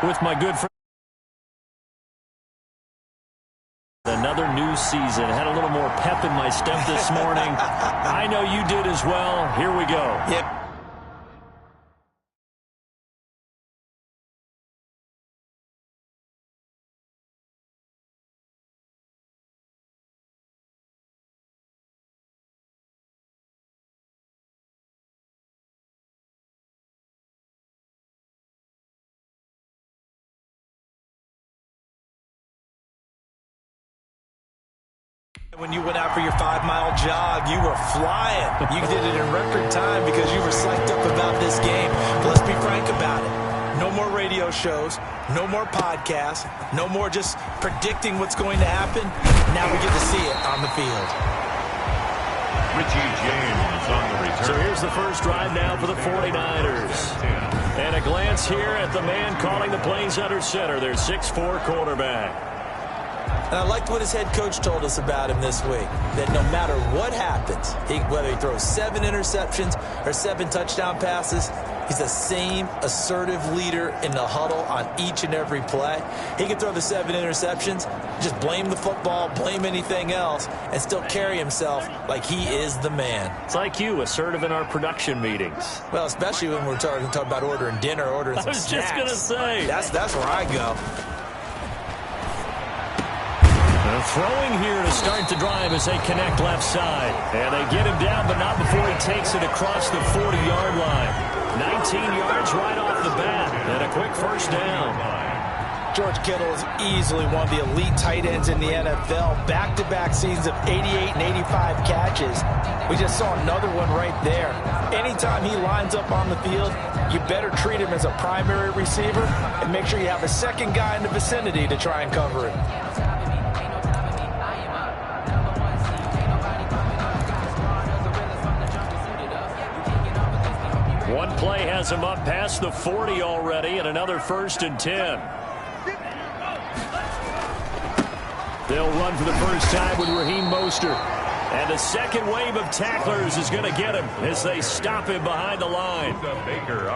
with my good friend. Another new season. Had a little more pep in my step this morning. I know you did as well. Here we go. Yep. When you went out for your 5-mile jog, you were flying. You did it in record time because you were psyched up about this game. But let's be frank about it. No more radio shows, no more podcasts, no more just predicting what's going to happen. Now we get to see it on the field. Richie James on the return. So here's the first drive now for the 49ers. And a glance here at the man calling the plays under center, their 6'4" quarterback. And I liked what his head coach told us about him this week, that no matter what happens, whether he throws 7 interceptions or 7 touchdown passes, he's the same assertive leader in the huddle on each and every play. He can throw the 7 interceptions, just blame the football, blame anything else, and still carry himself like he is the man. It's like you, assertive in our production meetings. Well, especially when we're talking about ordering dinner, ordering some snacks. I was just going to say. That's where I go. Throwing here to start the drive as they connect left side. And they get him down, but not before he takes it across the 40-yard line. 19 yards right off the bat, and a quick first down. George Kittle is easily one of the elite tight ends in the NFL. Back-to-back seasons of 88 and 85 catches. We just saw another one right there. Anytime he lines up on the field, you better treat him as a primary receiver and make sure you have a second guy in the vicinity to try and cover him. One play has him up past the 40 already, and another 1st and 10. They'll run for the first time with Raheem Mostert. And a second wave of tacklers is going to get him as they stop him behind the line.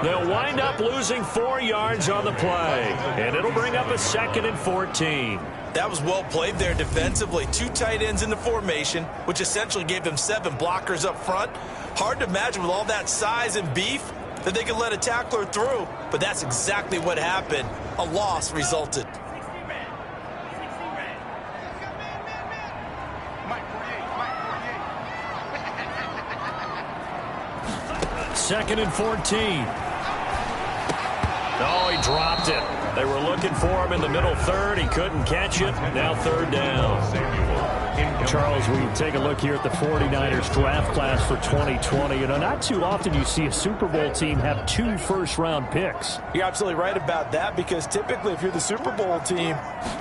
They'll wind up losing 4 yards on the play, and it'll bring up a 2nd and 14. That was well played there defensively. 2 tight ends in the formation, which essentially gave them 7 blockers up front. Hard to imagine with all that size and beef that they could let a tackler through, but that's exactly what happened. A loss resulted. Second and 14. Oh, he dropped it. They were looking for him in the middle third. He couldn't catch it. Now 3rd down. Charles, we take a look here at the 49ers draft class for 2020. You know, not too often you see a Super Bowl team have 2 first-round picks. You're absolutely right about that, because typically if you're the Super Bowl team,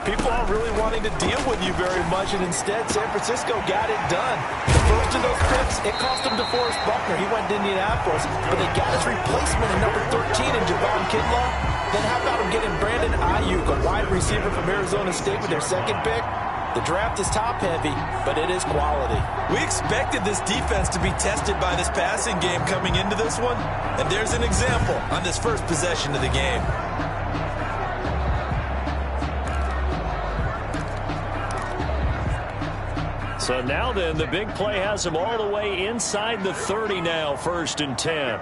people aren't really wanting to deal with you very much, and instead San Francisco got it done. The first of those picks, it cost them DeForest Buckner. He went to Indianapolis, but they got his replacement in number 13 in Javon Kinlaw. Then how about them getting Brandon Ayuk, a wide receiver from Arizona State, with their 2nd pick? The draft is top-heavy, but it is quality. We expected this defense to be tested by this passing game coming into this one, and there's an example on this first possession of the game. So now then, the big play has him all the way inside the 30 now, 1st and 10.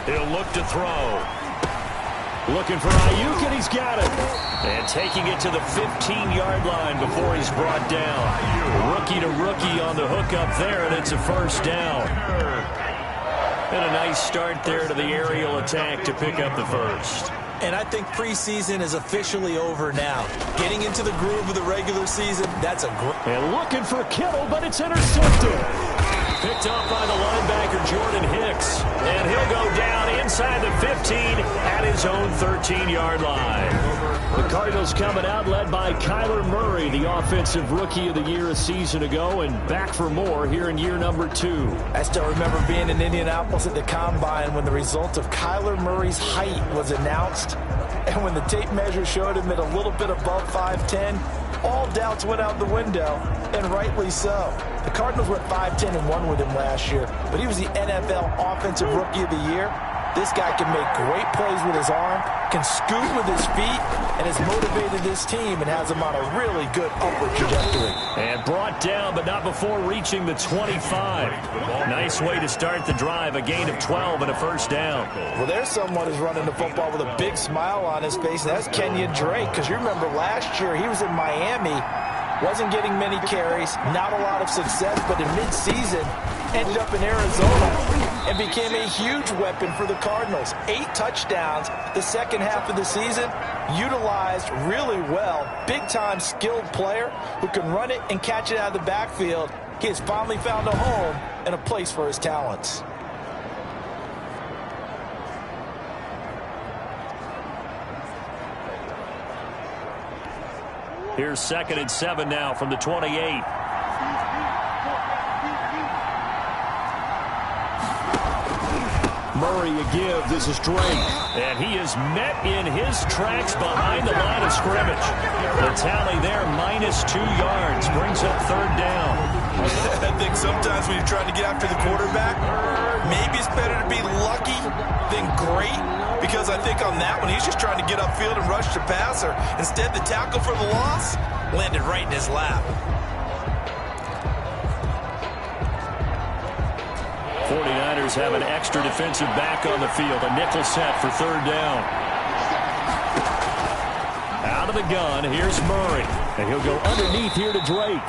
He'll look to throw. Looking for Ayuk, and he's got it. And taking it to the 15-yard line before he's brought down. Rookie to rookie on the hook up there, and it's a 1st down. And a nice start there to the aerial attack to pick up the 1st. And I think preseason is officially over now. Getting into the groove of the regular season, that's a great... And looking for Kittle, but it's intercepted. Picked up by the linebacker, Jordan Hicks. And he'll go down inside the 15 at his own 13-yard line. The Cardinals coming out led by Kyler Murray, the offensive rookie of the year a season ago, and back for more here in year number 2. I still remember being in Indianapolis at the Combine when the result of Kyler Murray's height was announced. And when the tape measure showed him at a little bit above 5'10", all doubts went out the window, and rightly so. The Cardinals went 5-10-1 with him last year, but he was the NFL Offensive Rookie of the Year. This guy can make great plays with his arm, can scoot with his feet, and has motivated this team and has them on a really good upward trajectory. And brought down, but not before reaching the 25. Nice way to start the drive, a gain of 12 and a first down. Well, there's someone who's running the football with a big smile on his face, and that's Kenyon Drake, because you remember last year he was in Miami, wasn't getting many carries, not a lot of success, but in midseason ended up in Arizona and became a huge weapon for the Cardinals. 8 touchdowns the second half of the season, utilized really well. Big-time skilled player who can run it and catch it out of the backfield. He has finally found a home and a place for his talents. Here's 2nd and 7 now from the 28. Murray a give. This is Drake. And he is met in his tracks behind the line of scrimmage. The tally there, -2 yards. Brings up 3rd down. I think sometimes when you're trying to get after the quarterback, maybe it's better to be lucky than great. Because I think on that one, he's just trying to get upfield and rush the passer. Instead, the tackle for the loss landed right in his lap. 49ers have an extra defensive back on the field. A nickel set for 3rd down. Out of the gun, here's Murray. And he'll go underneath here to Drake.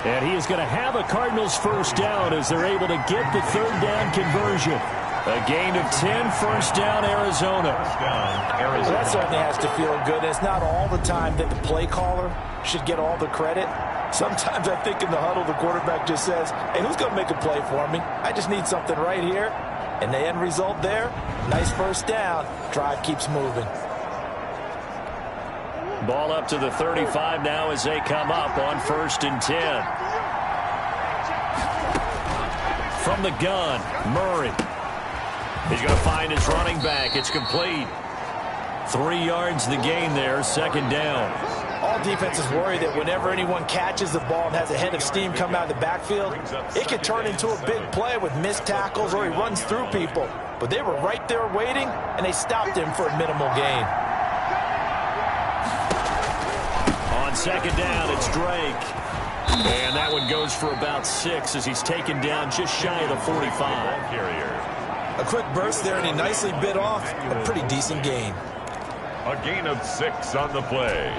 And he is going to have a Cardinals first down as they're able to get the 3rd down conversion. A gain of 10, first down, Arizona. Well, that certainly has to feel good. It's not all the time that the play caller should get all the credit. Sometimes I think in the huddle, the quarterback just says, hey, who's going to make a play for me? I just need something right here. And the end result there, nice first down. Drive keeps moving. Ball up to the 35 now as they come up on 1st and 10. From the gun, Murray. He's going to find his running back. It's complete. 3 yards the gain there, 2nd down. All defenses worry that whenever anyone catches the ball and has a head of steam come out of the backfield, it could turn into a big play with missed tackles or he runs through people. But they were right there waiting, and they stopped him for a minimal gain. On 2nd down, it's Drake. And that one goes for about 6 as he's taken down just shy of the 45. A quick burst there, and he nicely bit off a pretty decent gain. A gain of 6 on the play.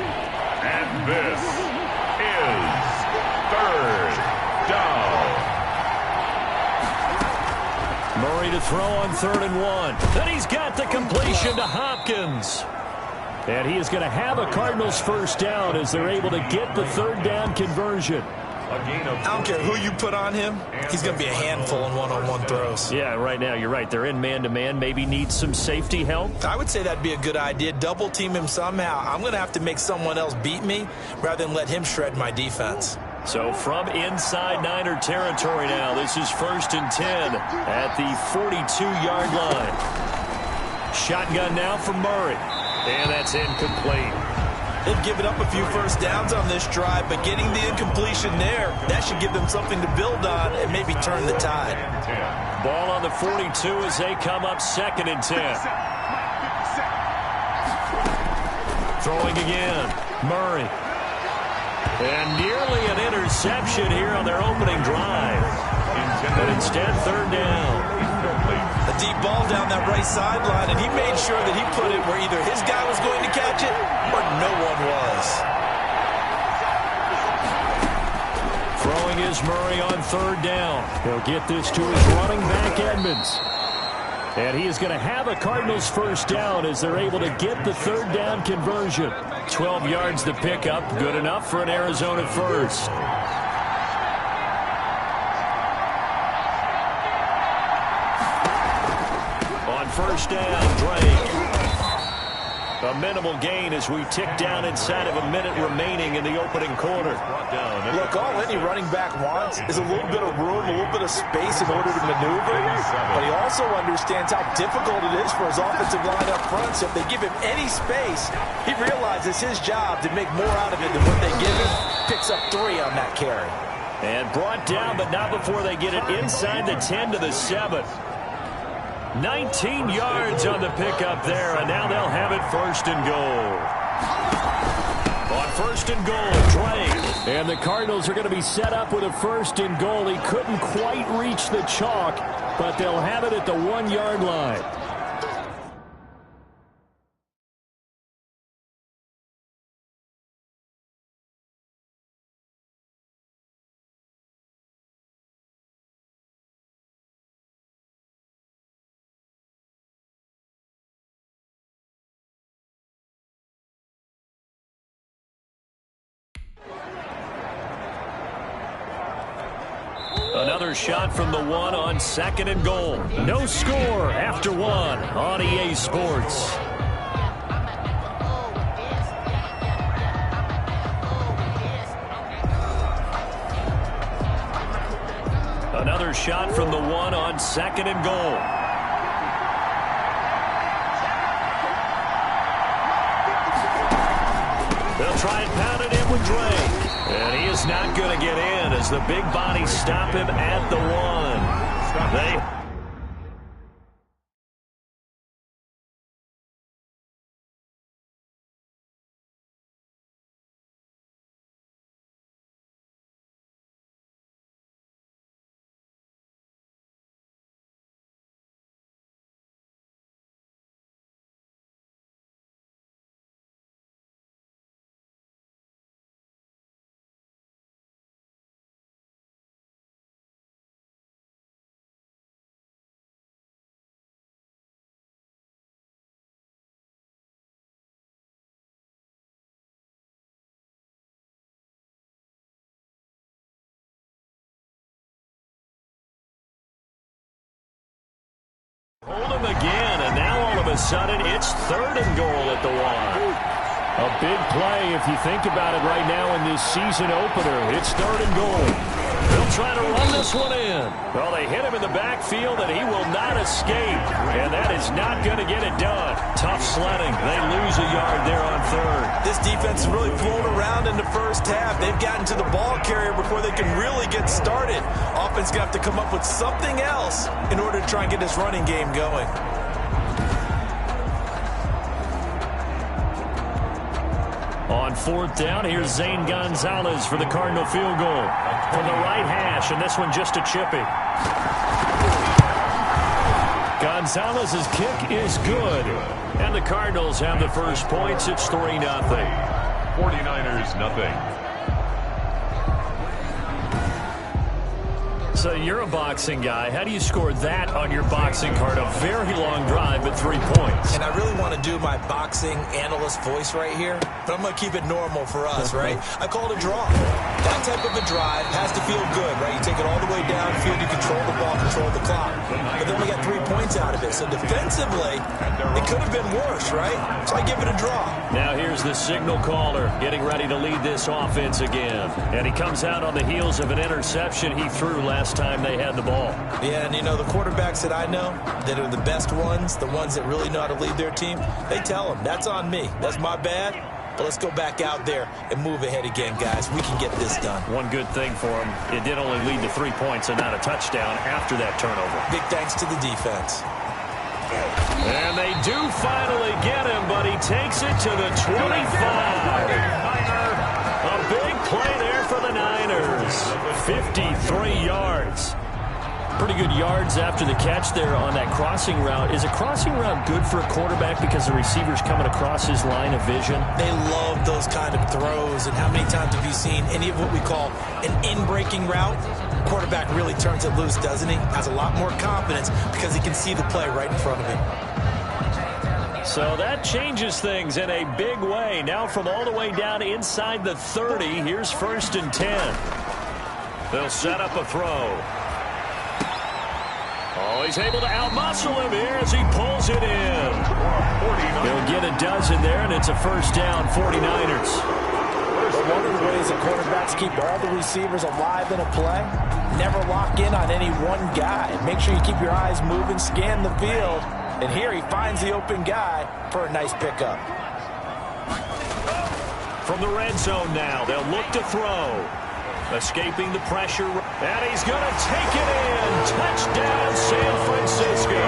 And this is 3rd down. Murray to throw on 3rd and 1. Then he's got the completion to Hopkins. And he is going to have a Cardinals first down as they're able to get the 3rd down conversion. I don't care who you put on him, he's going to be a handful in one-on-one throws. Yeah, right now, you're right. They're in man-to-man. Maybe need some safety help. I would say that'd be a good idea. Double team him somehow. I'm going to have to make someone else beat me rather than let him shred my defense. So from inside Niner territory now, this is 1st and 10 at the 42-yard line. Shotgun now for Murray. And that's incomplete. They've given up a few first downs on this drive, but getting the incompletion there, that should give them something to build on and maybe turn the tide. Ball on the 42 as they come up 2nd and 10. Throwing again, Murray. And nearly an interception here on their opening drive. But instead, 3rd down. A deep ball down that right sideline, and he made sure that he put it where either his guy was going to catch it or no one was. Throwing is Murray on 3rd down. He'll get this to his running back, Edmonds. And he is going to have a Cardinals first down as they're able to get the 3rd down conversion. 12 yards to pick up. Good enough for an Arizona first. On 1st down, Drake. A minimal gain as we tick down inside of a minute remaining in the opening quarter. Look, all any running back wants is a little bit of room, a little bit of space in order to maneuver. But he also understands how difficult it is for his offensive line up front. So if they give him any space, he realizes it's his job to make more out of it than what they give him. Picks up 3 on that carry. And brought down, but not before they get it inside the 10 to the 7. 19 yards on the pickup there, and now they'll have it first and goal. On first and goal, Drake. And the Cardinals are going to be set up with a first and goal. He couldn't quite reach the chalk, but they'll have it at the 1-yard line. Another shot from the 1 on second and goal. No score after 1 on EA Sports. Another shot from the 1 on second and goal. They'll try and pound it in with Drake. And he is not going to get in as the big bodies stop him at the 1. Hold him again, and now all of a sudden it's third and goal at the 1. A big play if you think about it right now in this season opener. It's third and goal. They'll try to run this one in. Well, they hit him in the backfield, and he will not escape. And that is not going to get it done. Tough sledding. They lose a yard there on third. This defense has really flown around in the first half. They've gotten to the ball carrier before they can really get started. Offense going to have to come up with something else in order to try and get this running game going. On fourth down, here's Zane Gonzalez for the Cardinal field goal. From the right hash, and this one just a chippy. Gonzalez's kick is good. And the Cardinals have the first points. It's 3-0. 49ers, nothing. So you're a boxing guy. How do you score that on your boxing card? A very long drive, but 3 points. And I really want to do my boxing analyst voice right here, but I'm going to keep it normal for us, right? I call it a draw. That type of a drive has to feel good, right? You take it all the way downfield, you control the ball, control the clock. But then we got 3 points out of it. So defensively, it could have been worse, right? So I give it a draw. Now here's the signal caller getting ready to lead this offense again. And he comes out on the heels of an interception he threw last time they had the ball. Yeah, and you know, the quarterbacks that I know that are the best ones, the ones that really know how to lead their team, they tell them, that's on me. That's my bad. But let's go back out there and move ahead again, guys. We can get this done. One good thing for him, it did only lead to 3 points and not a touchdown after that turnover. Big thanks to the defense. And they do finally get him, but he takes it to the 25. A big play there for the Niners. 53 yards. Pretty good yards after the catch there on that crossing route. Is a crossing route good for a quarterback because the receiver's coming across his line of vision? They love those kind of throws. And how many times have you seen any of what we call an in-breaking route? Quarterback really turns it loose, doesn't he? Has a lot more confidence because he can see the play right in front of him. So that changes things in a big way. Now from all the way down inside the 30, here's 1st and 10. They'll set up a throw. Oh, he's able to outmuscle him here as he pulls it in. He'll get a dozen there, and it's a first down, 49ers. One of the ways that quarterbacks keep all the receivers alive in a play, never lock in on any one guy. Make sure you keep your eyes moving, scan the field, and here he finds the open guy for a nice pickup. From the red zone now, they'll look to throw. Escaping the pressure, and he's going to take it in. Touchdown, San Francisco.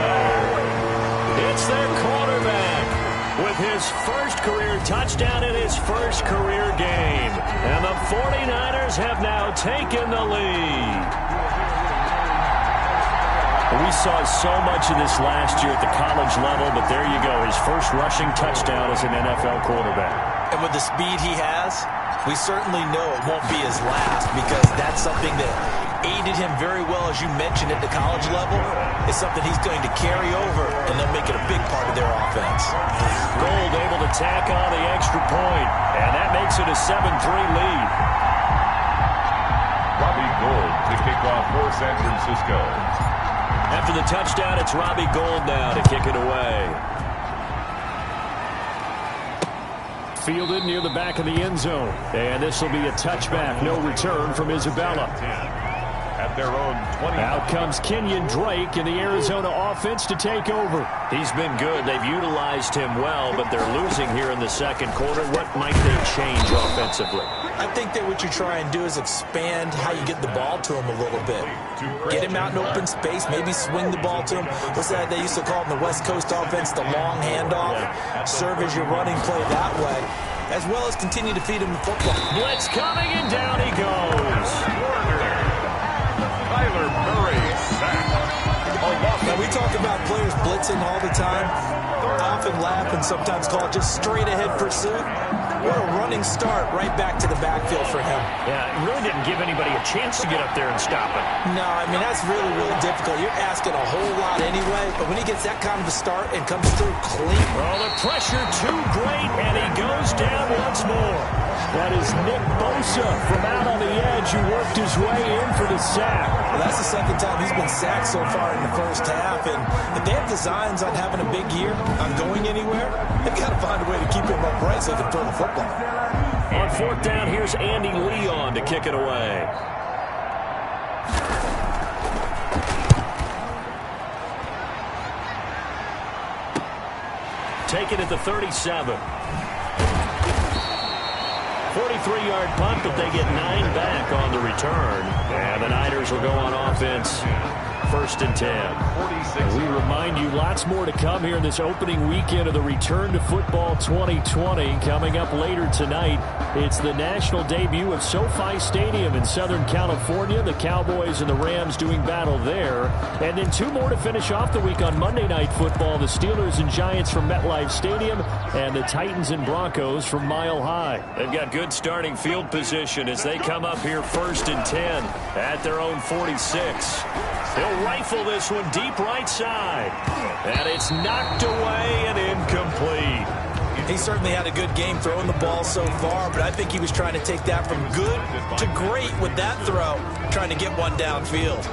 It's their quarterback with his first career touchdown in his first career game. And the 49ers have now taken the lead. We saw so much of this last year at the college level, but there you go. His first rushing touchdown as an NFL quarterback. And with the speed he has, we certainly know it won't be his last, because that's something that aided him very well, as you mentioned, at the college level. It's something he's going to carry over, and they'll make it a big part of their offense. Gold able to tack on the extra point, and that makes it a 7-3 lead. Robbie Gould to kick off for San Francisco. After the touchdown, it's Robbie Gould now to kick it away. Fielded near the back of the end zone. And this will be a touchback. No return from Isabella. At their own 20. Out comes Kenyon Drake in the Arizona offense to take over. He's been good. They've utilized him well, but they're losing here in the second quarter. What might they change offensively? I think that what you try and do is expand how you get the ball to him a little bit. Get him out in open space, maybe swing the ball to him. What's that they used to call in the West Coast offense, the long handoff? Serve as your running play that way, as well as continue to feed him the football. Blitz coming, and down he goes. Kyler Murray sacked. Now, we talk about players blitzing all the time. I often laugh and sometimes call it just straight-ahead pursuit. What a running start right back to the backfield for him. Yeah, it really didn't give anybody a chance to get up there and stop it. No, I mean, that's really, really difficult. You're asking a whole lot anyway, but when he gets that kind of a start and comes through clean. Oh, the pressure too great, and he goes down once more. That is Nick Bosa from out on the edge who worked his way in for the sack. Well, that's the second time he's been sacked so far in the first half, and if they have designs on having a big year, on going anywhere, they've got to find a way to keep him upright so they can throw the football. On fourth down, here's Andy Leon to kick it away. Take it at the 37. 43-yard punt, but they get 9 back on the return. And the Niners will go on offense. First and 10. And we remind you, lots more to come here in this opening weekend of the Return to Football 2020. Coming up later tonight, it's the national debut of SoFi Stadium in Southern California. The Cowboys and the Rams doing battle there. And then 2 more to finish off the week on Monday Night Football. The Steelers and Giants from MetLife Stadium, and the Titans and Broncos from Mile High. They've got good starting field position as they come up here first and 10 at their own 46. He'll rifle this one deep right side. And it's knocked away and incomplete. He certainly had a good game throwing the ball so far, but I think he was trying to take that from good to great with that throw, trying to get one downfield.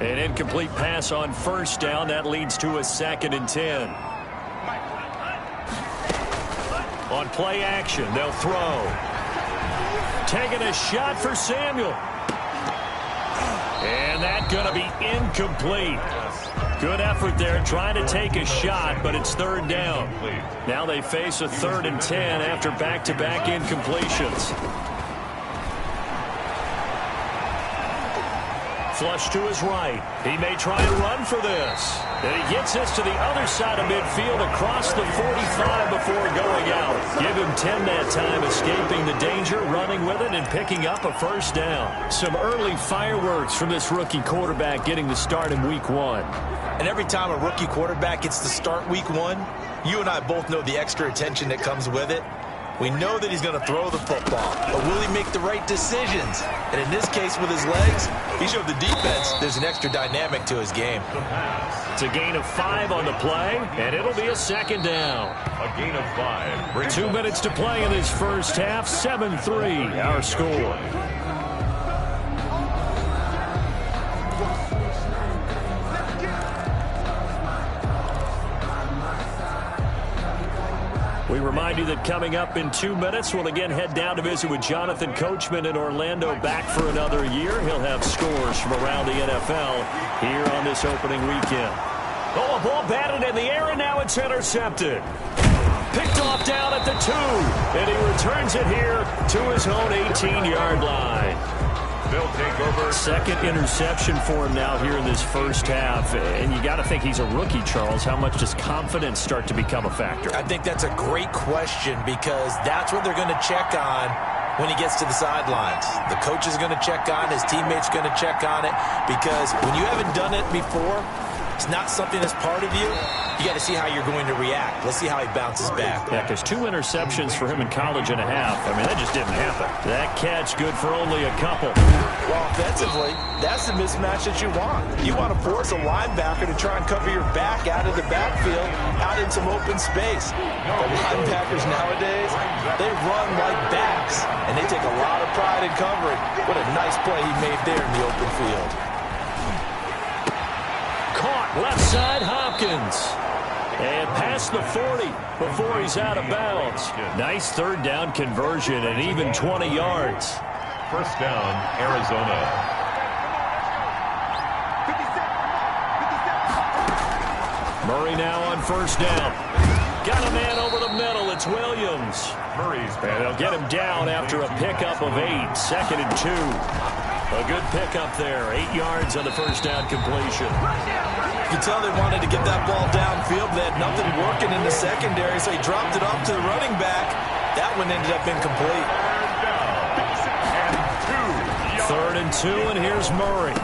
An incomplete pass on first down. That leads to a 2nd and 10. On play action, they'll throw. Taking a shot for Samuel. And that's going to be incomplete. Good effort there trying to take a shot, but it's 3rd down. Now they face a 3rd and 10 after back-to-back incompletions. Flush to his right. He may try and run for this. And he gets this to the other side of midfield across the 45 before going out. Give him 10 that time, escaping the danger, running with it, and picking up a first down. Some early fireworks from this rookie quarterback getting the start in week 1. And every time a rookie quarterback gets to start week 1, you and I both know the extra attention that comes with it. We know that he's going to throw the football, but will he make the right decisions? And in this case, with his legs, he showed the defense there's an extra dynamic to his game. It's a gain of 5 on the play, and it'll be a 2nd down. A gain of 5. 2 minutes to play in this first half. 7-3, our score. remind you that coming up in 2 minutes, we'll again head down to visit with Jonathan Coachman in Orlando, back for another year. He'll have scores from around the NFL here on this opening weekend. Oh, a ball batted in the air, and now it's intercepted. Picked off down at the 2, and he returns it here to his own 18-yard line. They'll take over. Second interception for him now here in this first half. And you got to think he's a rookie, Charles. How much does confidence start to become a factor? I think that's a great question, because that's what they're going to check on when he gets to the sidelines. The coach is going to check on, his teammates going to check on it, because when you haven't done it before, it's not something that's part of you. You got to see how you're going to react. Let's see how he bounces back. Yeah, because 2 interceptions for him in college and a half. I mean, that just didn't happen. That catch good for only a couple. Well, offensively, that's the mismatch that you want. You want to force a linebacker to try and cover your back out of the backfield, out in some open space. The linebackers nowadays, they run like backs, and they take a lot of pride in covering. What a nice play he made there in the open field. Caught left side, Hopkins. And past the 40 before he's out of bounds. Nice third down conversion and even 20 yards. First down, Arizona. Murray now on first down. Got a man over the middle. It's Williams. Murray's And back. they'll get him down after a pickup of 8. Second and 2. A good pickup there. 8 yards on the first down completion. You can tell they wanted to get that ball downfield. They had nothing working in the secondary, so he dropped it off to the running back. That one ended up incomplete. Third and 2 Third and 2, yards. and here's Murray.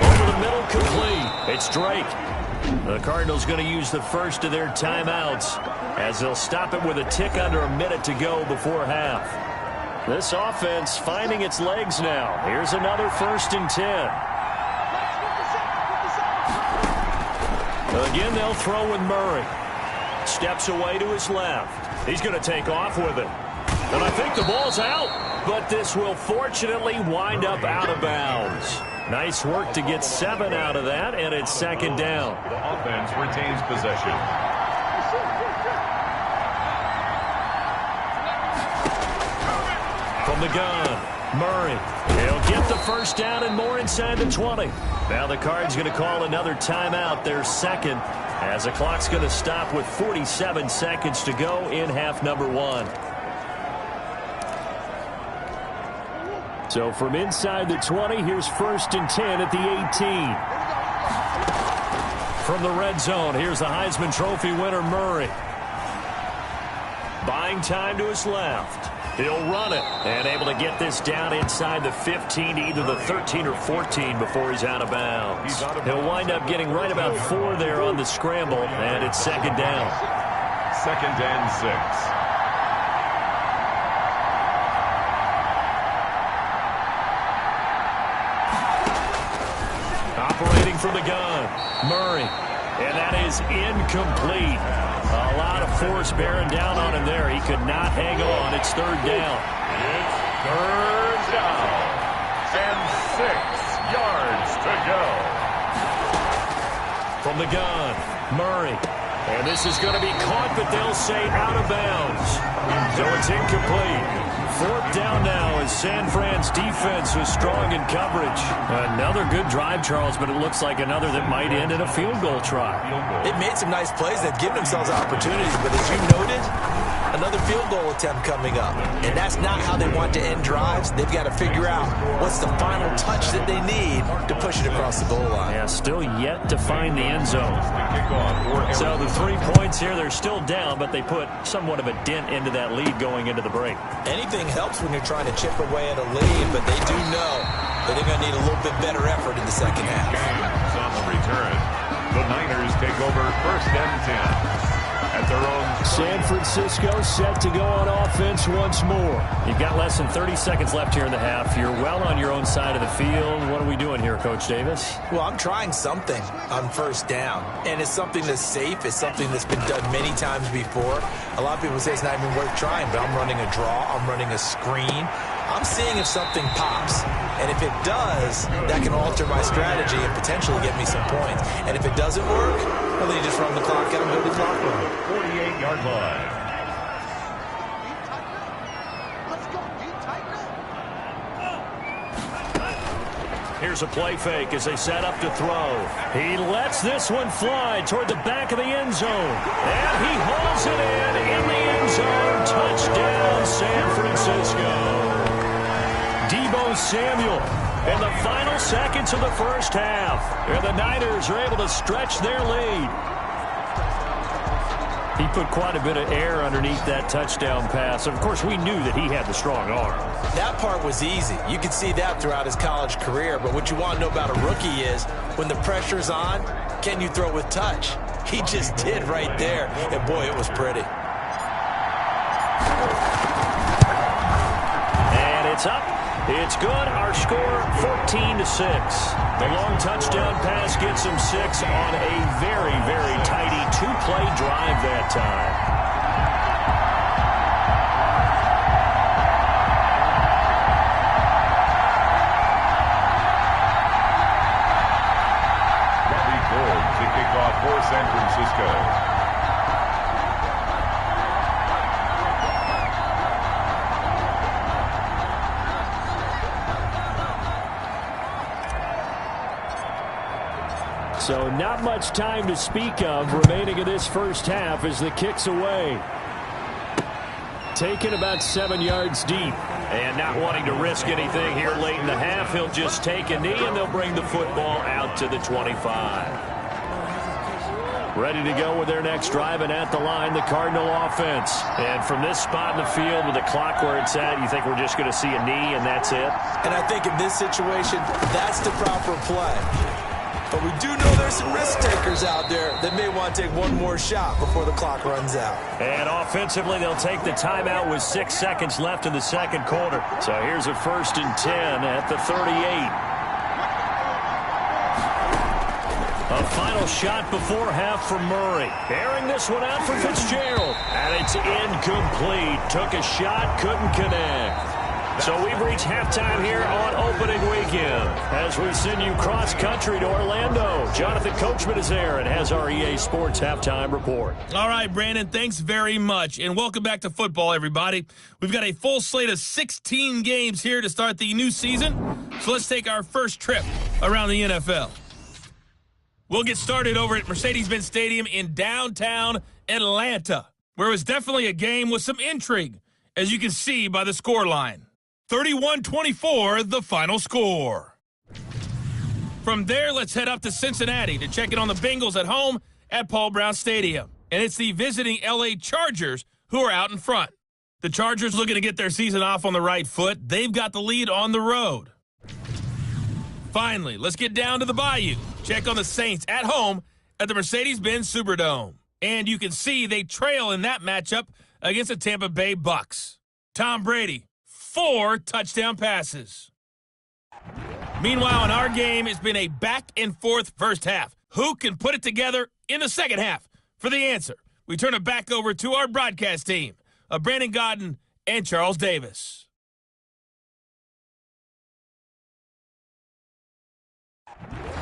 Over the middle, complete. It's Drake. The Cardinals going to use the first of their timeouts as they'll stop it with a tick under a minute to go before half. This offense finding its legs now. Here's another 1st and 10. Again, they'll throw with Murray. Steps away to his left. He's going to take off with it. And I think the ball's out, but this will fortunately wind up out of bounds. Nice work to get 7 out of that, and it's second down. The offense retains possession. From the gun, Murray. He'll get the first down and more inside the 20. Now the Cards going to call another timeout, their second, as the clock's going to stop with 47 seconds to go in half number 1. So from inside the 20, here's 1st and 10 at the 18. From the red zone, here's the Heisman Trophy winner, Murray. Buying time to his left. He'll run it and able to get this down inside the 15, either the 13 or 14 before he's out of bounds. He'll wind up getting right about 4 there on the scramble, and it's second down. 2nd and 6. Operating from the gun, Murray, and that is incomplete. A lot of force bearing down on him there. He could not hang on. It's third down. It's third down. And 6 yards to go. From the gun, Murray. And this is going to be caught, but they'll say out of bounds. So it's incomplete. Fourth down now as San Fran's defense was strong in coverage. Another good drive, Charles, but it looks like another that might end in a field goal try. They've made some nice plays. They've given themselves opportunities, but as you noted, another field goal attempt coming up. And that's not how they want to end drives. They've got to figure out what's the final touch that they need to push it across the goal line. Yeah, still yet to find the end zone. So the 3 points here, they're still down, but they put somewhat of a dent into that lead going into the break. Anything helps when you're trying to chip away at a lead, but they do know that they're going to need a little bit better effort in the second half. On the return, the Niners take over 1st and 10. At their own San Francisco set to go on offense once more. You've got less than 30 seconds left here in the half. You're well on your own side of the field. What are we doing here, Coach Davis? Well, I'm trying something on first down, and it's something that's safe. It's something that's been done many times before. A lot of people say it's not even worth trying, but I'm running a draw. I'm running a screen. I'm seeing if something pops, and if it does, that can alter my strategy and potentially get me some points. And if it doesn't work, well, then you just run the clock out and go to the locker room. 48-yard line. here's a play fake as they set up to throw. He lets this one fly toward the back of the end zone. And he hauls it in the end zone. Touchdown, San Francisco. Deebo Samuel in the final seconds of the first half. And the Niners are able to stretch their lead. He put quite a bit of air underneath that touchdown pass. Of course, we knew that he had the strong arm. That part was easy. You could see that throughout his college career. But what you want to know about a rookie is when the pressure's on, can you throw with touch? He just did right there. And, boy, it was pretty. And it's up. It's good. Our score, 14-6. The long touchdown pass gets him 6 on a very, very tidy two-play drive that time. Bobby Gould to kick off for San Francisco. So not much time to speak of remaining in this first half as the kick's away. Taken about 7 yards deep. And not wanting to risk anything here late in the half, he'll just take a knee and they'll bring the football out to the 25. Ready to go with their next drive, and at the line, the Cardinal offense. And from this spot in the field with the clock where it's at, you think we're just going to see a knee and that's it? And I think in this situation, that's the proper play. But we do know there's some risk takers out there that may want to take one more shot before the clock runs out. And offensively, they'll take the timeout with 6 seconds left in the second quarter. So here's a 1st and 10 at the 38. A final shot before half from Murray. Airing this one out for Fitzgerald. And it's incomplete. Took a shot, couldn't connect. So we've reached halftime here on opening weekend as we send you cross-country to Orlando. Jonathan Coachman is there and has our EA Sports halftime report. All right, Brandon, thanks very much, and welcome back to football, everybody. We've got a full slate of 16 games here to start the new season, so let's take our first trip around the NFL. We'll get started over at Mercedes-Benz Stadium in downtown Atlanta, where it was definitely a game with some intrigue, as you can see by the scoreline. 31-24, the final score. From there, let's head up to Cincinnati to check in on the Bengals at home at Paul Brown Stadium. And it's the visiting L.A. Chargers who are out in front. The Chargers looking to get their season off on the right foot. They've got the lead on the road. Finally, let's get down to the Bayou. Check on the Saints at home at the Mercedes-Benz Superdome. And you can see they trail in that matchup against the Tampa Bay Bucks. Tom Brady, 4 touchdown passes. Meanwhile, in our game, it's been a back-and-forth first half. Who can put it together in the second half? For the answer, we turn it back over to our broadcast team of Brandon Godden and Charles Davis.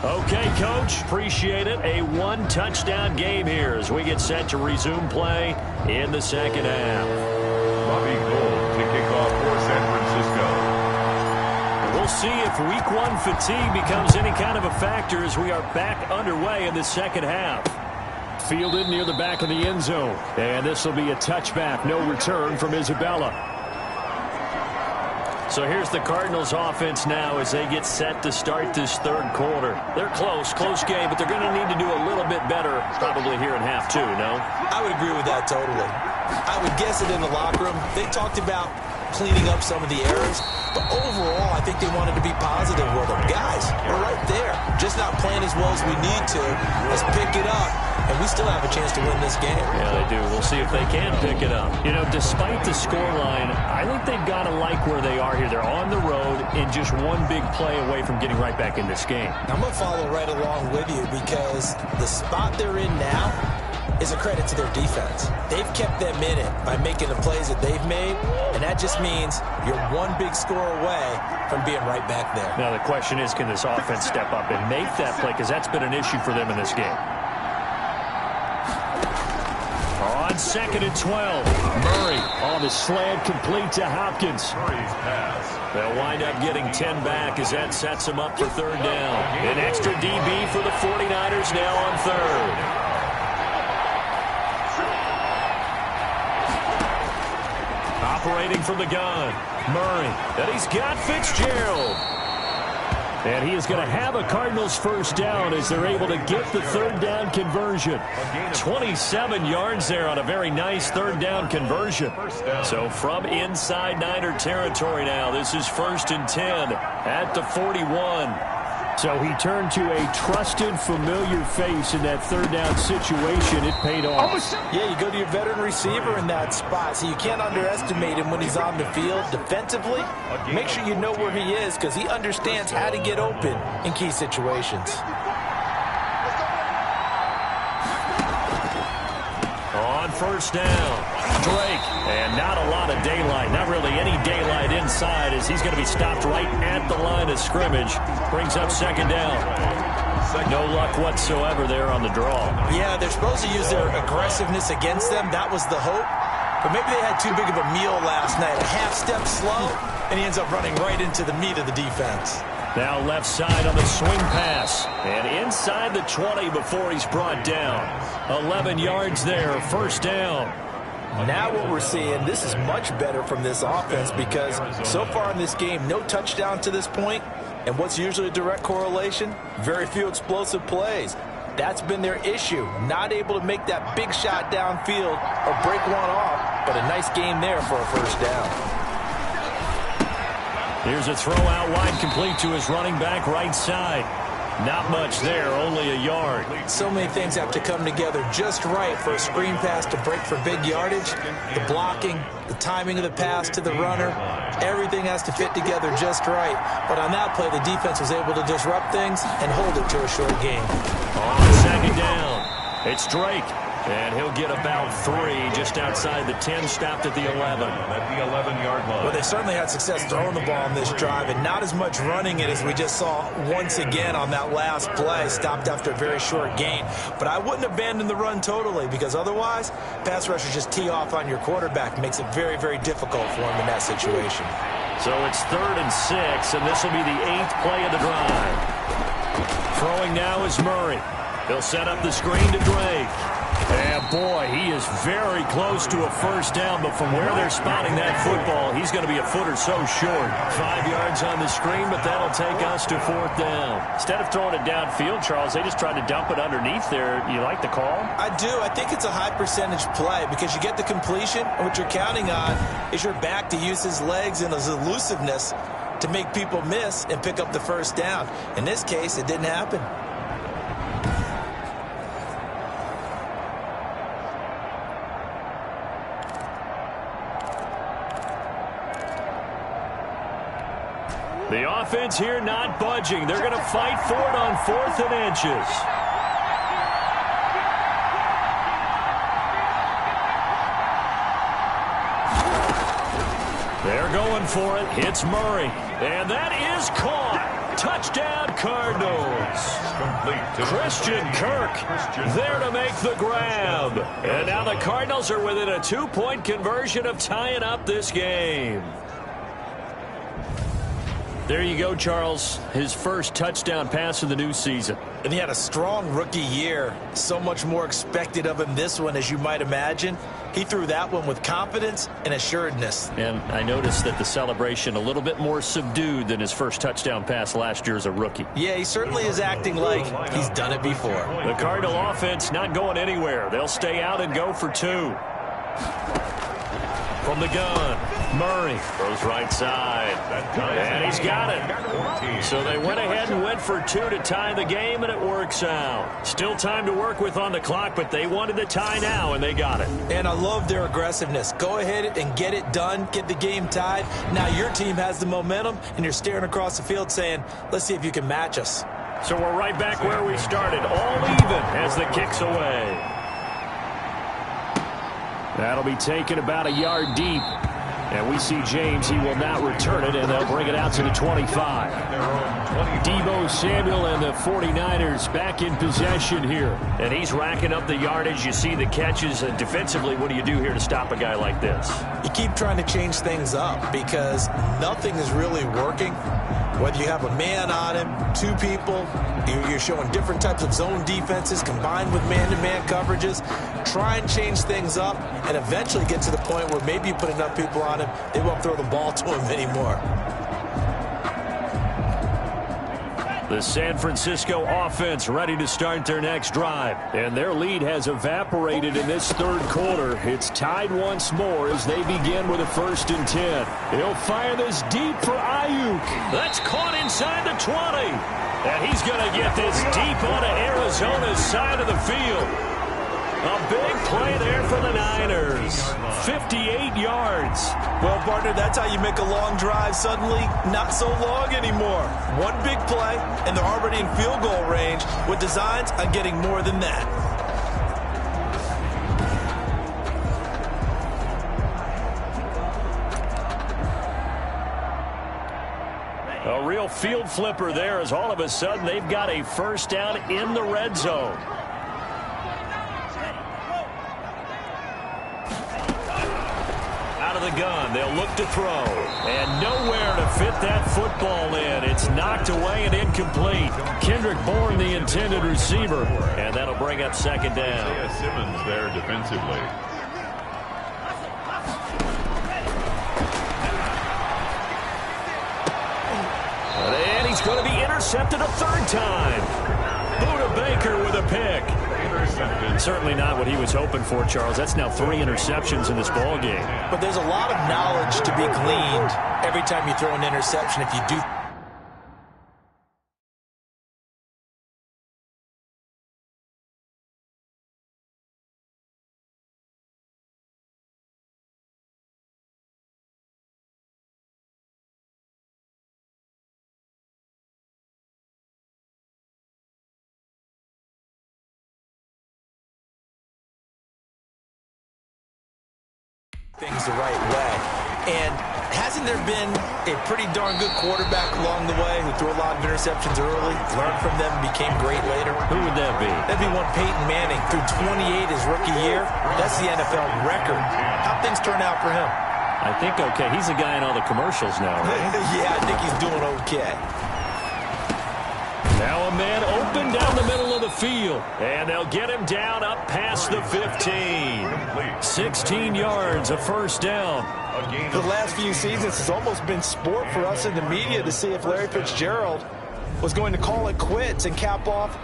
Okay, Coach, appreciate it. A 1-touchdown game here as we get set to resume play in the second half. Bobby Gould to kick off for San Francisco. We'll see if week 1 fatigue becomes any kind of a factor as we are back underway in the second half. Fielded near the back of the end zone. And this will be a touchback, no return from Isabella. So here's the Cardinals offense now as they get set to start this third quarter. They're close game, but they're going to need to do a little bit better probably here in half 2, no? I would agree with that totally. I would guess it in the locker room. They talked about cleaning up some of the errors, but overall, I think they wanted to be positive with them. Guys, we're right there. Just not playing as well as we need to. Let's pick it up, and we still have a chance to win this game. Yeah, they do. We'll see if they can pick it up. You know, despite the scoreline, I think they've got to like where they are here. They're on the road and just one big play away from getting right back in this game. I'm going to follow right along with you because the spot they're in now is a credit to their defense. They've kept them in it by making the plays that they've made, and that just means you're one big score away from being right back there. Now the question is, can this offense step up and make that play? Because that's been an issue for them in this game. On 2nd and 12, Murray on the slant, complete to Hopkins. Murray's pass They'll wind up getting 10 back as that sets them up for third down. An extra DB for the 49ers now on third. Operating from the gun, Murray. And he's got Fitzgerald. And he is going to have a Cardinals first down as they're able to get the third down conversion. 27 yards there on a very nice third down conversion. So from inside Niner territory now, this is 1st and 10 at the 41. So he turned to a trusted, familiar face in that third down situation. It paid off. Yeah, you go to your veteran receiver in that spot, so you can't underestimate him when he's on the field. Defensively, make sure you know where he is because he understands how to get open in key situations. On first down, Drake. And not a lot of daylight, not really any daylight inside as he's going to be stopped right at the line of scrimmage. Brings up second down. No luck whatsoever there on the draw. Yeah, they're supposed to use their aggressiveness against them. That was the hope. But maybe they had too big of a meal last night. A half step slow, and he ends up running right into the meat of the defense. Now left side on the swing pass. And inside the 20 before he's brought down. 11 yards there, first down. Now what we're seeing, this is much better from this offense because so far in this game, no touchdown to this point. And what's usually a direct correlation? Very few explosive plays. That's been their issue. Not able to make that big shot downfield or break one off, but a nice game there for a first down. Here's a throw out wide complete to his running back right side. Not much there, only a yard. So many things have to come together just right for a screen pass to break for big yardage. The blocking, the timing of the pass to the runner, everything has to fit together just right. But on that play, the defense was able to disrupt things and hold it to a short game. On second down, it's Drake. And he'll get about 3 just outside the 10, stopped at the 11. At the 11-yard line. Well, they certainly had success throwing the ball on this drive, and not as much running it as we just saw once again on that last play, stopped after a very short gain. But I wouldn't abandon the run totally, because otherwise, pass rushers just tee off on your quarterback. Makes it very, very difficult for him in that situation. So it's 3rd and 6, and this will be the 8th play of the drive. Throwing now is Murray. He'll set up the screen to Drake. And boy, he is very close to a first down, but from where they're spotting that football, he's going to be a foot or so short. 5 yards on the screen, but that'll take us to 4th down. Instead of throwing it downfield, Charles, they just tried to dump it underneath there. You like the call? I do. I think it's a high percentage play because you get the completion, and what you're counting on is your back to use his legs and his elusiveness to make people miss and pick up the first down. In this case, it didn't happen. The offense here not budging. They're going to fight for it on 4th and inches. They're going for it. Hits Murray. And that is caught. Touchdown, Cardinals. Christian Kirk there to make the grab. And now the Cardinals are within a 2-point conversion of tying up this game. There you go, Charles. His first touchdown pass of the new season. And he had a strong rookie year. So much more expected of him this one, as you might imagine. He threw that one with confidence and assuredness. And I noticed that the celebration a little bit more subdued than his first touchdown pass last year as a rookie. Yeah, he certainly is acting like he's done it before. The Cardinal offense not going anywhere. They'll stay out and go for 2. From the gun, Murray throws right side, and he's got it. So they went ahead and went for 2 to tie the game, and it works out. Still time to work with on the clock, but they wanted the tie now, and they got it. And I love their aggressiveness. Go ahead and get it done, get the game tied. Now your team has the momentum, and you're staring across the field saying, let's see if you can match us. So we're right back where we started, all even as the kick's away. That'll be taken about a yard deep. And we see James. He will not return it, and they'll bring it out to the 25. Deebo Samuel and the 49ers back in possession here. And he's racking up the yardage. You see the catches. Defensively, what do you do here to stop a guy like this? You keep trying to change things up because nothing is really working. Whether you have a man on him, two people, you're showing different types of zone defenses combined with man-to-man coverages. Try and change things up and eventually get to the point where maybe you put enough people on him, they won't throw the ball to him anymore. The San Francisco offense ready to start their next drive. And their lead has evaporated in this third quarter. It's tied once more as they begin with a 1st and 10. He'll fire this deep for Ayuk. That's caught inside the 20. And he's going to get this deep onto Arizona's side of the field. A big play there for the Niners. 58 yards. Well, partner, that's how you make a long drive suddenly not so long anymore. One big play, and they're already in field goal range with designs on getting more than that. A real field flipper there as all of a sudden they've got a 1st down in the red zone. The gun. They'll look to throw. And nowhere to fit that football in. It's knocked away and incomplete. Kendrick Bourne, the intended receiver. And that'll bring up 2nd down. Isaiah Simmons there defensively. And he's going to be intercepted a 3rd time. Buda Baker with a pick. Certainly not what he was hoping for, Charles. That's now 3 interceptions in this ball game. But there's a lot of knowledge to be gleaned every time you throw an interception if you do. Things the right way. And hasn't there been a pretty darn good quarterback along the way who threw a lot of interceptions early, learned from them, and became great later? Who would that be? That'd be one Peyton Manning, threw 28 his rookie year. That's the NFL record. How'd things turn out for him? I think okay. He's a guy in all the commercials now, right? Yeah, I think he's doing okay. Now a man open down the middle of the field. And they'll get him down up past the 15. 16 yards, a 1st down. For the last few seasons, it's almost been sport for us in the media to see if Larry Fitzgerald was going to call it quits and cap off.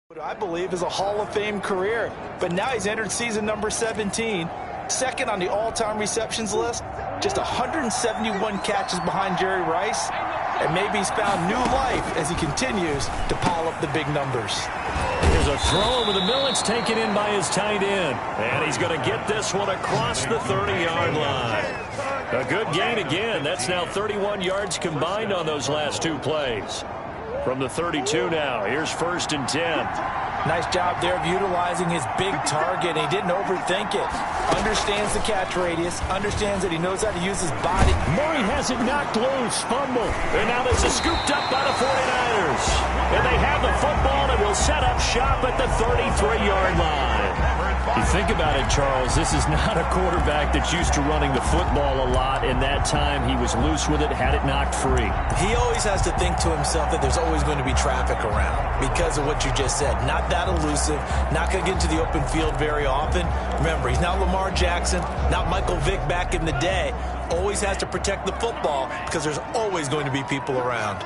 What I believe is a Hall of Fame career. But now he's entered season number 17. 2nd on the all-time receptions list. Just 171 catches behind Jerry Rice. And maybe he's found new life as he continues to pile up the big numbers. Here's a throw over the middle. It's taken in by his tight end. And he's going to get this one across the 30-yard line. A good gain again. That's now 31 yards combined on those last 2 plays. From the 32 now, here's 1st and 10. Nice job there of utilizing his big target. He didn't overthink it. Understands the catch radius. Understands that he knows how to use his body. Murray has it knocked loose. Fumble. And now this is scooped up by the 49ers. And they have the football and will set up shop at the 33-yard line. You think about it, Charles, this is not a quarterback that's used to running the football a lot. In that time, he was loose with it, had it knocked free. He always has to think to himself that there's always going to be traffic around because of what you just said. Not that elusive, not going to get into the open field very often. Remember, he's not Lamar Jackson, not Michael Vick back in the day. Always has to protect the football because there's always going to be people around.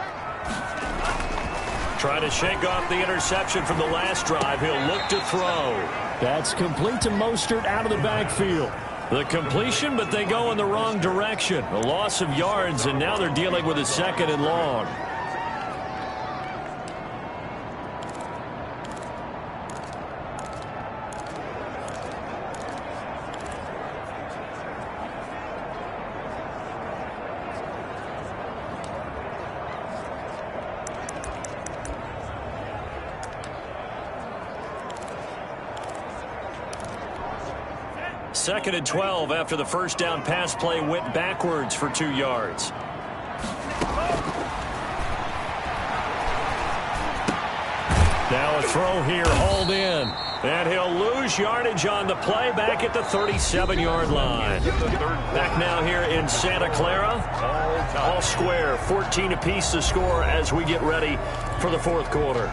Trying to shake off the interception from the last drive. He'll look to throw. That's complete to Mostert out of the backfield. The completion, but they go in the wrong direction. A loss of yards, and now they're dealing with a 2nd and long. 2nd and 12 after the first down pass play went backwards for 2 yards. Now a throw here, hauled in. And he'll lose yardage on the play back at the 37-yard line. Back now here in Santa Clara. All square, 14 apiece to score as we get ready for the 4th quarter.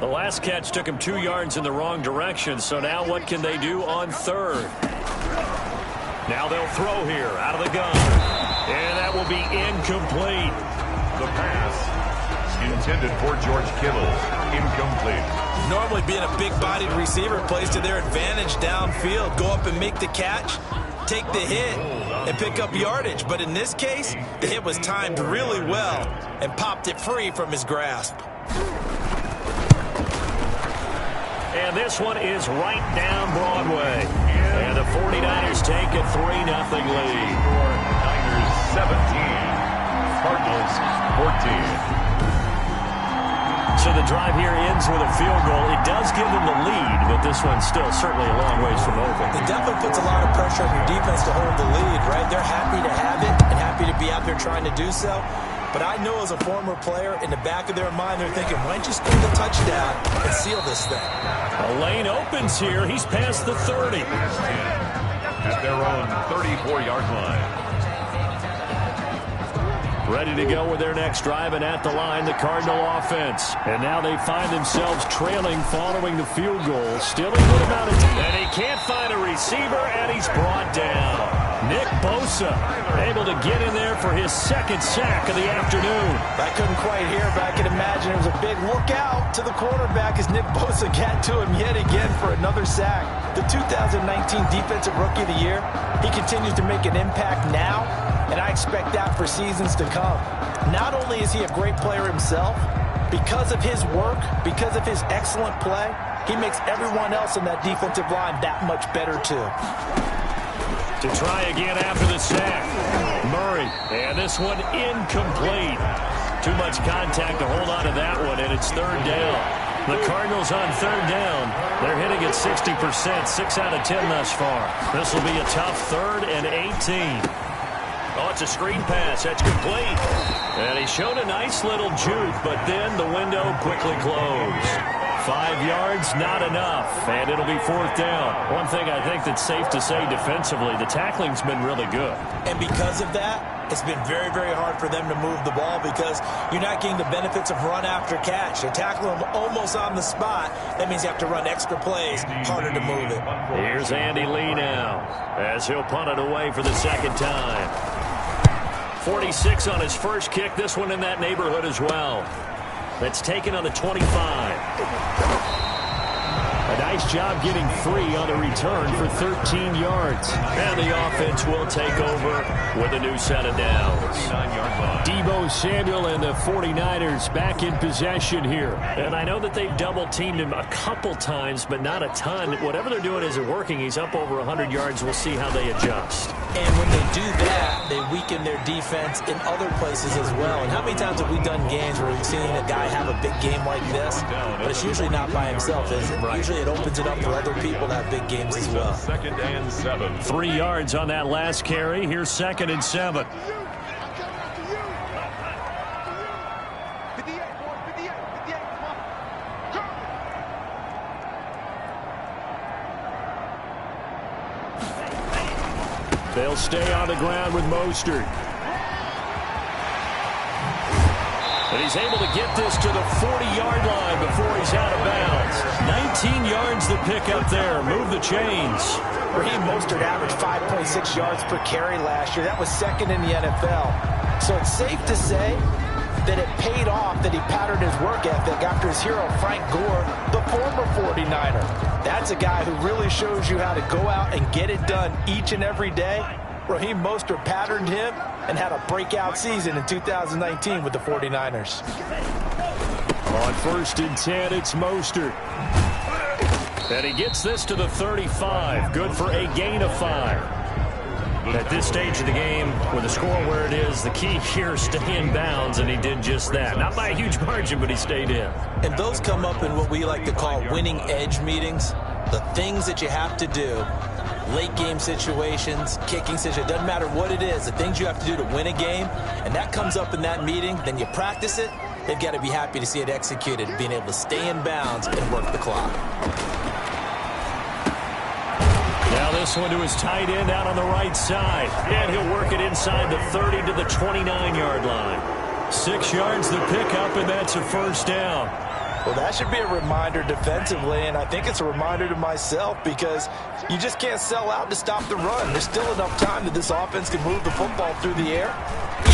The last catch took him 2 yards in the wrong direction, so now what can they do on 3rd? Now they'll throw here out of the gun. And that will be incomplete. The pass intended for George Kittle. Incomplete. Normally being a big-bodied receiver plays to their advantage downfield. Go up and make the catch, take the hit, and pick up yardage. But in this case, the hit was timed really well and popped it free from his grasp. And this one is right down Broadway. And the 49ers take a 3-0 lead. Niners 17. Cardinals 14. So the drive here ends with a field goal. It does give them the lead, but this one's still certainly a long ways from over. It definitely puts a lot of pressure on your defense to hold the lead, right? They're happy to have it and happy to be out there trying to do so. But I know as a former player, in the back of their mind, they're thinking, why don't you score the touchdown and seal this thing? A lane opens here. He's past the 30. At their own 34-yard line. Ready to go with their next drive, and at the line, the Cardinal offense. And now they find themselves trailing following the field goal. Still a good amount of time. And he can't find a receiver, and he's brought down. Nick Bosa able to get in there for his 2nd sack of the afternoon. I couldn't quite hear, but I can imagine it was a big look out to the quarterback as Nick Bosa got to him yet again for another sack. The 2019 Defensive Rookie of the Year, he continues to make an impact now, and I expect that for seasons to come. Not only is he a great player himself, because of his work, because of his excellent play, he makes everyone else in that defensive line that much better too. To try again after the sack. Murray, and this one incomplete. Too much contact to hold on to that one, and it's 3rd down. The Cardinals on 3rd down. They're hitting at 60%, 6 out of 10 thus far. This will be a tough 3rd and 18. Oh, it's a screen pass. That's complete. And he showed a nice little juke, but then the window quickly closed. 5 yards, not enough, and it'll be 4th down. One thing I think that's safe to say defensively, the tackling's been really good. And because of that, it's been very, very hard for them to move the ball because you're not getting the benefits of run after catch. They're tackling them almost on the spot. That means you have to run extra plays, harder to move it. Here's Andy Lee now as he'll punt it away for the 2nd time. 46 on his first kick, this one in that neighborhood as well. That's taken on the 25. A nice job getting free on the return for 13 yards. And the offense will take over with a new set of downs. Deebo Samuel and the 49ers back in possession here. And I know that they've double-teamed him a couple times, but not a ton. Whatever they're doing isn't working. He's up over 100 yards. We'll see how they adjust. And when they do that, they weaken their defense in other places as well. And how many times have we done games where we've seen a guy have a big game like this? But it's usually not by himself, is it? Right. Usually it opens it up for other people to have big games as well. 2nd and 7. 3 yards on that last carry. Here's 2nd and 7. They'll stay on the ground with Mostert. And he's able to get this to the 40-yard line before he's out of bounds. 19 yards to pick up there. Move the chains. Raheem Mostert averaged 5.6 yards per carry last year. That was 2nd in the NFL. So it's safe to say that it paid off that he patterned his work ethic after his hero, Frank Gore, the former 49er. That's a guy who really shows you how to go out and get it done each and every day. Raheem Mostert patterned him and had a breakout season in 2019 with the 49ers. On 1st and 10, it's Mostert. And he gets this to the 35. Good for a gain of 5. At this stage of the game, with the score where it is, the key here is stay in bounds, and he did just that. Not by a huge margin, but he stayed in. And those come up in what we like to call winning edge meetings. The things that you have to do, late game situations, kicking situations, doesn't matter what it is, the things you have to do to win a game, and that comes up in that meeting, then you practice it, they've got to be happy to see it executed, being able to stay in bounds and work the clock. Now this one to his tight end out on the right side. And he'll work it inside the 30 to the 29-yard line. 6 yards the pickup, and that's a first down. Well, that should be a reminder defensively, and I think it's a reminder to myself because you just can't sell out to stop the run. There's still enough time that this offense can move the football through the air,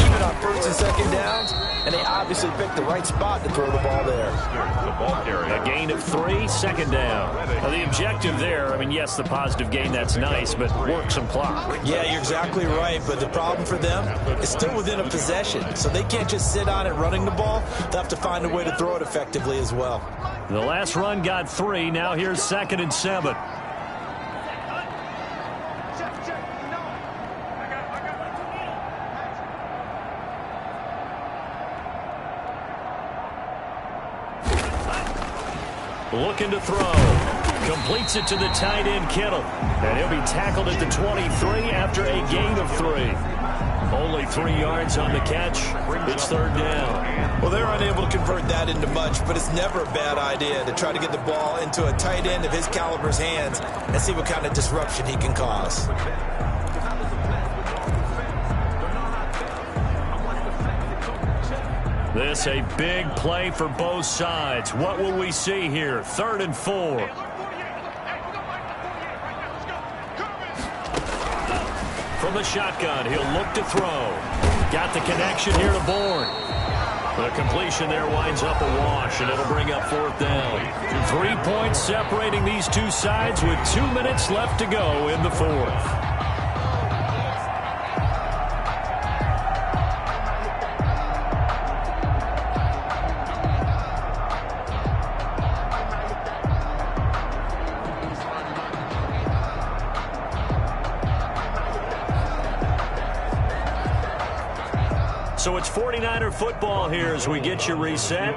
even on first and second downs, and they obviously picked the right spot to throw the ball there. A gain of 3, second down. Now the objective there, I mean, yes, the positive gain, that's nice, but work some clock. Yeah, you're exactly right, but the problem for them is still within a possession, so they can't just sit on it running the ball. They'll have to find a way to throw it effectively as well. The last run got 3. Now here's 2nd and 7. Looking to throw. Completes it to the tight end, Kittle. And he'll be tackled at the 23 after a gain of 3. Only 3 yards on the catch. It's 3rd down. Well, they're unable to convert that into much, but it's never a bad idea to try to get the ball into a tight end of his caliber's hands and see what kind of disruption he can cause. This a big play for both sides. What will we see here? 3rd and 4. From the shotgun, he'll look to throw. Got the connection here to Bourne. The completion there winds up a wash, and it'll bring up 4th down. 3 points separating these two sides with 2 minutes left to go in the 4th. So it's 49er football here as we get you reset.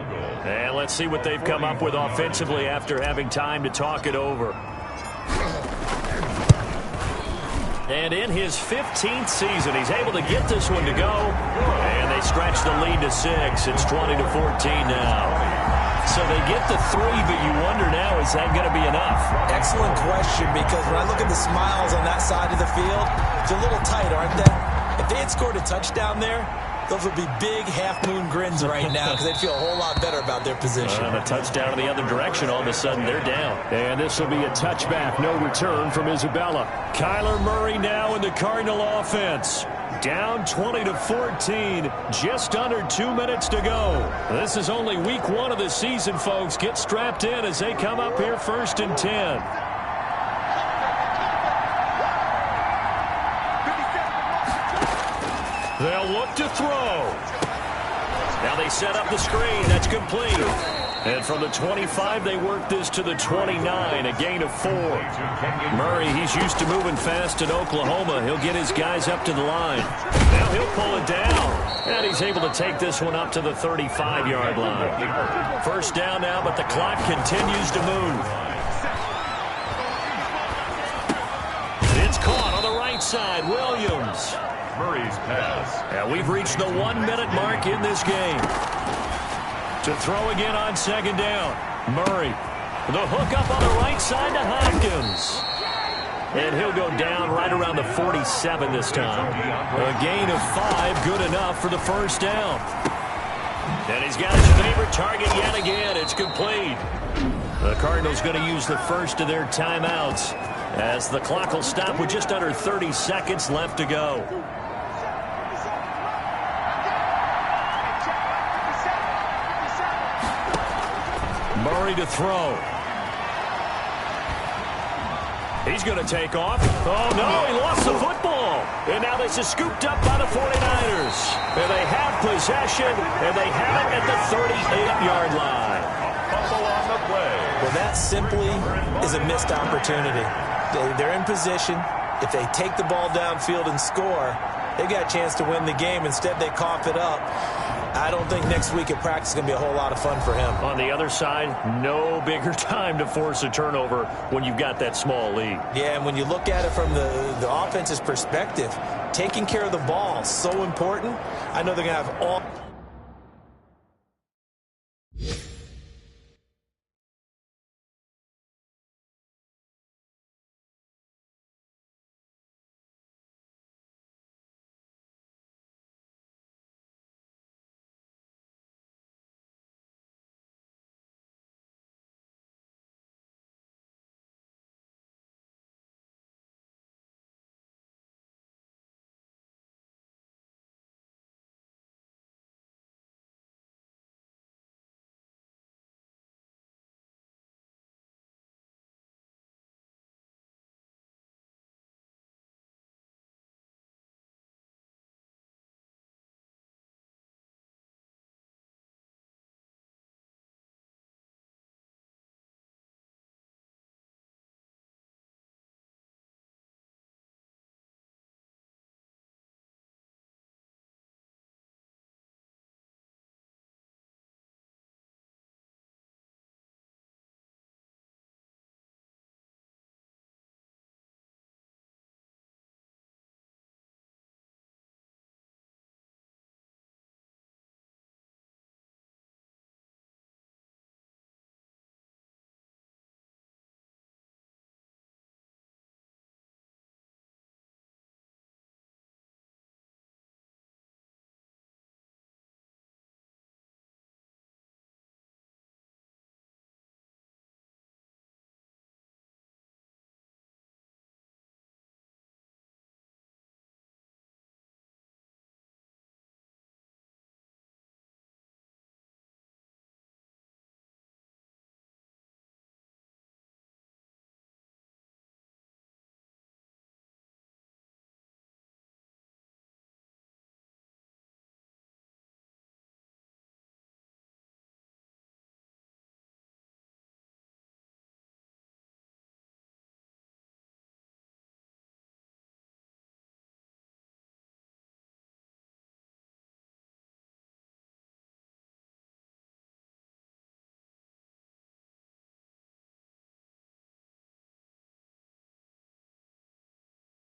And let's see what they've come up with offensively after having time to talk it over. And in his 15th season, he's able to get this one to go. And they stretch the lead to 6. It's 20-14 now. So they get the 3, but you wonder now, is that going to be enough? Excellent question, because when I look at the smiles on that side of the field, it's a little tight, aren't they? If they had scored a touchdown there, those would be big half-moon grins right now because they'd feel a whole lot better about their position. And a touchdown in the other direction, all of a sudden they're down. And this will be a touchback, no return from Isabella. Kyler Murray now in the Cardinal offense. Down 20-14, just under 2 minutes to go. This is only week 1 of the season, folks. Get strapped in as they come up here 1st and 10. They'll look to throw. Now they set up the screen. That's complete. And from the 25, they work this to the 29, a gain of 4. Murray, he's used to moving fast in Oklahoma. He'll get his guys up to the line. Now he'll pull it down. And he's able to take this one up to the 35-yard line. First down now, but the clock continues to move. It's caught on the right side. Williams. Murray's pass. And we've reached the 1-minute mark in this game. To throw again on 2nd down. Murray. The hook up on the right side to Hopkins. And he'll go down right around the 47 this time. A gain of 5, good enough for the first down. And he's got his favorite target yet again. It's complete. The Cardinals going to use the first of their timeouts as the clock will stop with just under 30 seconds left to go. Murray to throw. He's going to take off. Oh, no, he lost the football. And now this is scooped up by the 49ers. And they have possession, and they have it at the 38-yard line. Fumble on the play. Well, that simply is a missed opportunity. They're in position. If they take the ball downfield and score, they got a chance to win the game. Instead, they cough it up. I don't think next week at practice is going to be a whole lot of fun for him. On the other side, no bigger time to force a turnover when you've got that small lead. Yeah, and when you look at it from the offense's perspective, taking care of the ball is so important. I know they're going to have all...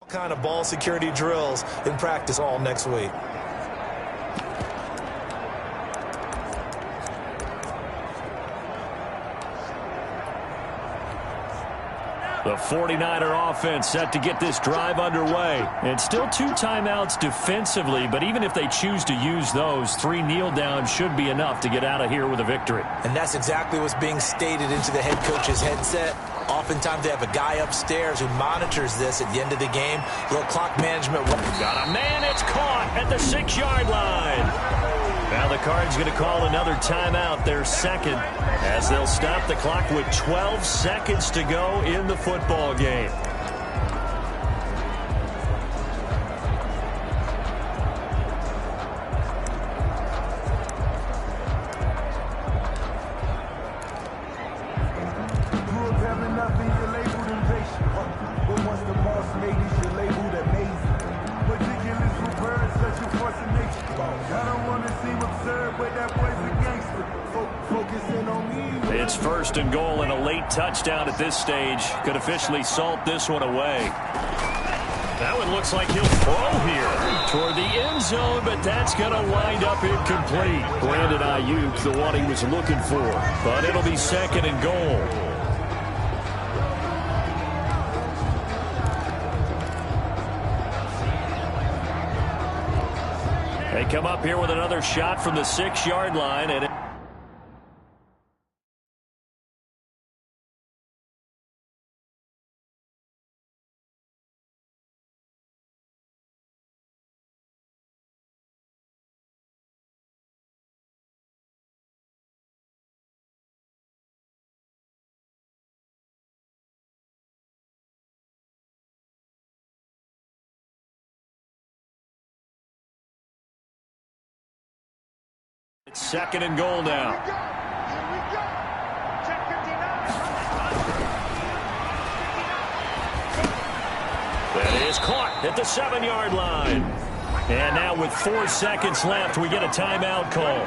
kind of ball security drills in practice all next week. The 49er offense set to get this drive underway. And still 2 timeouts defensively, but even if they choose to use those, 3 kneel downs should be enough to get out of here with a victory. And that's exactly what's being stated into the head coach's headset. Oftentimes they have a guy upstairs who monitors this at the end of the game. A little clock management. Got a man, it's caught at the 6-yard line. Now the Cards going to call another timeout, their second, as they'll stop the clock with 12 seconds to go in the football game. It's 1st and goal, and a late touchdown at this stage could officially salt this one away. That one looks like he'll throw here toward the end zone, but that's going to wind up incomplete. Brandon Ayuk, the one he was looking for, but it'll be 2nd and goal. They come up here with another shot from the 6-yard line, and it's 2nd and goal now. That at the 7-yard line. And now with 4 seconds left, we get a timeout call.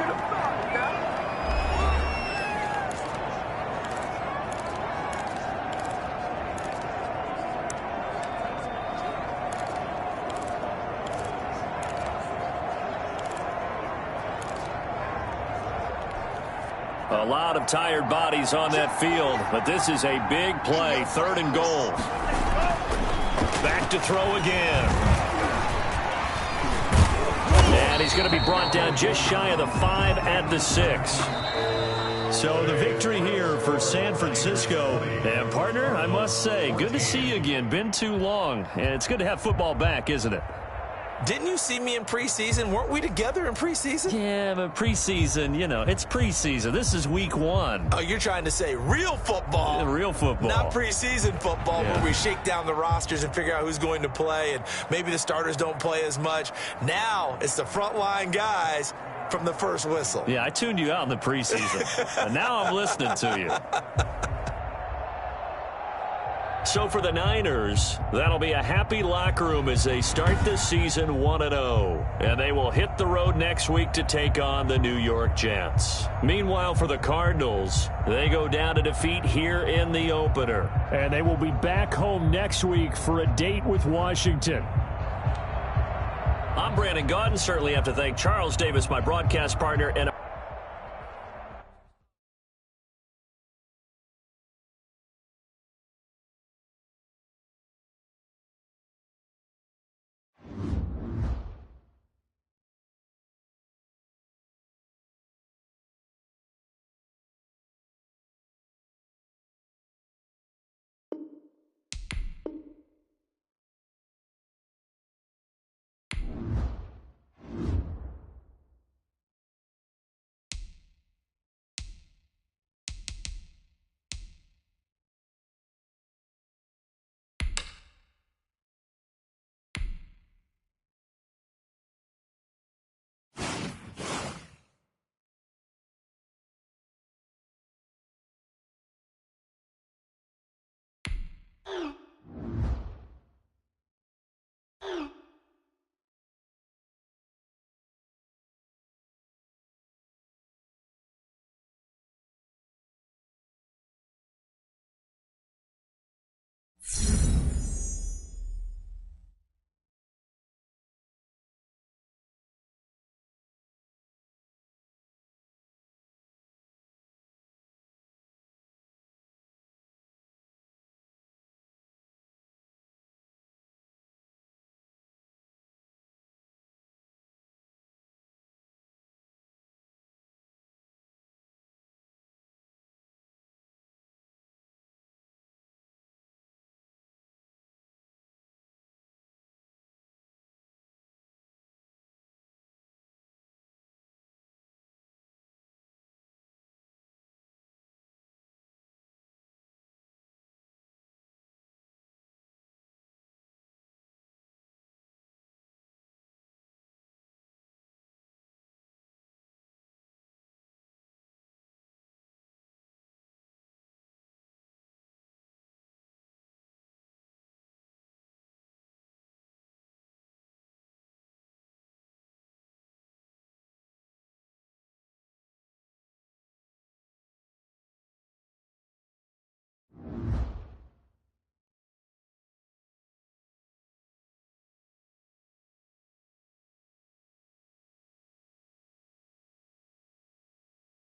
A lot of tired bodies on that field, but this is a big play, 3rd and goal. Back to throw again. And he's going to be brought down just shy of the 5 at the 6. So the victory here for San Francisco. And partner, I must say, good to see you again. Been too long. And it's good to have football back, isn't it? Didn't you see me in preseason? Weren't we together in preseason? Yeah, but preseason, you know, it's preseason. This is week 1. Oh, you're trying to say real football. Real football. Not preseason football, yeah, where we shake down the rosters and figure out who's going to play, and maybe the starters don't play as much. Now it's the frontline guys from the first whistle. Yeah, I tuned you out in the preseason. And now I'm listening to you. So for the Niners, that'll be a happy locker room as they start this season 1-0. And they will hit the road next week to take on the New York Jets. Meanwhile, for the Cardinals, they go down to defeat here in the opener. And they will be back home next week for a date with Washington. I'm Brandon Gaudin. Certainly have to thank Charles Davis, my broadcast partner, and Oh.